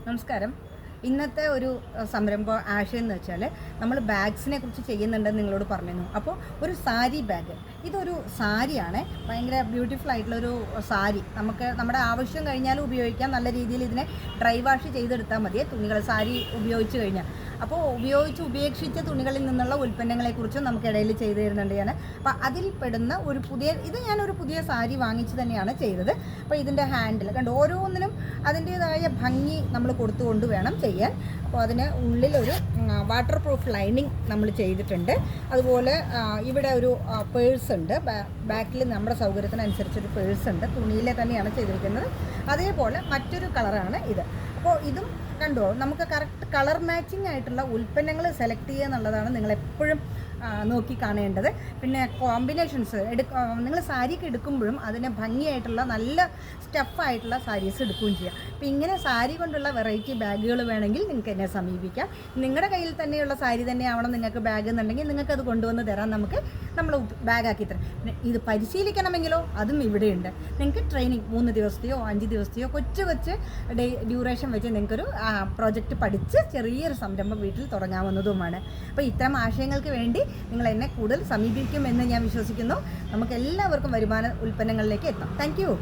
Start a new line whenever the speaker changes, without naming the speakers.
നമസ്കാരം. ഇന്നത്തെ ഒരു സംരംഭം ആശയം എന്ന് വെച്ചാൽ നമ്മൾ ബാഗ്സിനെ കുറിച്ച് ചെയ്യുന്നുണ്ടെന്ന് നിങ്ങളോട് പറഞ്ഞിരുന്നു. അപ്പോൾ ഒരു സാരി ബാഗ്, ഇതൊരു സാരിയാണ്. ഭയങ്കര ബ്യൂട്ടിഫുൾ ആയിട്ടുള്ളൊരു സാരി. നമുക്ക് നമ്മുടെ ആവശ്യം കഴിഞ്ഞാലും ഉപയോഗിക്കാം. നല്ല രീതിയിൽ ഇതിനെ ഡ്രൈ വാഷ് ചെയ്തെടുത്താൽ മതി തുണികൾ സാരി ഉപയോഗിച്ച് കഴിഞ്ഞാൽ. അപ്പോൾ ഉപേക്ഷിച്ച തുണികളിൽ നിന്നുള്ള ഉൽപ്പന്നങ്ങളെക്കുറിച്ചും നമുക്കിടയിൽ ചെയ്തു തരുന്നുണ്ട് ഞാൻ. അപ്പോൾ അതിൽ പെടുന്ന ഞാനൊരു പുതിയ സാരി വാങ്ങിച്ച് തന്നെയാണ് ചെയ്തത്. അപ്പോൾ ഇതിൻ്റെ ഹാൻഡിൽ കണ്ട് ഓരോന്നിനും അതിൻ്റേതായ ഭംഗി നമ്മൾ കൊടുത്തുകൊണ്ട് വേണം ചെയ്യാൻ. അപ്പോൾ അതിന് ഉള്ളിലൊരു വാട്ടർ പ്രൂഫ് ലൈനിങ് നമ്മൾ ചെയ്തിട്ടുണ്ട്. അതുപോലെ ഇവിടെ ഒരു പേഴ്സ് ഉണ്ട്. ബാക്കിൽ നമ്മുടെ സൗകര്യത്തിനനുസരിച്ചൊരു പേഴ്സ് ഉണ്ട്. തുണിയിലെ തന്നെയാണ് ചെയ്തിരിക്കുന്നത്. അതേപോലെ മറ്റൊരു കളറാണ് ഇത്. അപ്പോൾ ഇതും കണ്ടോ, നമുക്ക് കറക്റ്റ് കളർ മാച്ചിങ് ആയിട്ടുള്ള ഉൽപ്പന്നങ്ങൾ സെലക്ട് ചെയ്യുക എന്നുള്ളതാണ് നിങ്ങളെപ്പോഴും നോക്കി കാണേണ്ടത്. പിന്നെ കോമ്പിനേഷൻസ് നിങ്ങൾ സാരിക്ക് എടുക്കുമ്പോഴും അതിനെ ഭംഗിയായിട്ടുള്ള നല്ല സ്റ്റഫായിട്ടുള്ള സാരീസ് എടുക്കുകയും ചെയ്യാം. അപ്പോൾ ഇങ്ങനെ സാരി കൊണ്ടുള്ള വെറൈറ്റി ബാഗുകൾ വേണമെങ്കിൽ നിങ്ങൾക്ക് എന്നെ സമീപിക്കാം. നിങ്ങളുടെ കയ്യിൽ തന്നെയുള്ള സാരി തന്നെ ആവണം നിങ്ങൾക്ക് ബാഗ് എന്നുണ്ടെങ്കിൽ നിങ്ങൾക്കത് കൊണ്ടുവന്ന് തരാം. നമ്മൾ ബാഗാക്കി തരാം. പിന്നെ ഇത് പരിശീലിക്കണമെങ്കിലോ അതും ഇവിടെയുണ്ട്. നിങ്ങൾക്ക് ട്രെയിനിങ് 3 ദിവസത്തെയോ 5 ദിവസത്തെയോ കൊച്ചു ഡ്യൂറേഷൻ വെച്ച് നിങ്ങൾക്കൊരു പ്രോജക്റ്റ് പഠിച്ച് ചെറിയൊരു സംരംഭം വീട്ടിൽ തുടങ്ങാവുന്നതുമാണ്. അപ്പോൾ ഇത്തരം ആശയങ്ങൾക്ക് വേണ്ടി നിങ്ങൾ എന്നെ കൂടുതൽ സമീപിക്കുമെന്ന് ഞാൻ വിശ്വസിക്കുന്നു. നമുക്ക് എല്ലാവർക്കും വരുമാന ഉൽപ്പന്നങ്ങളിലേക്ക് എത്താം. Thank you.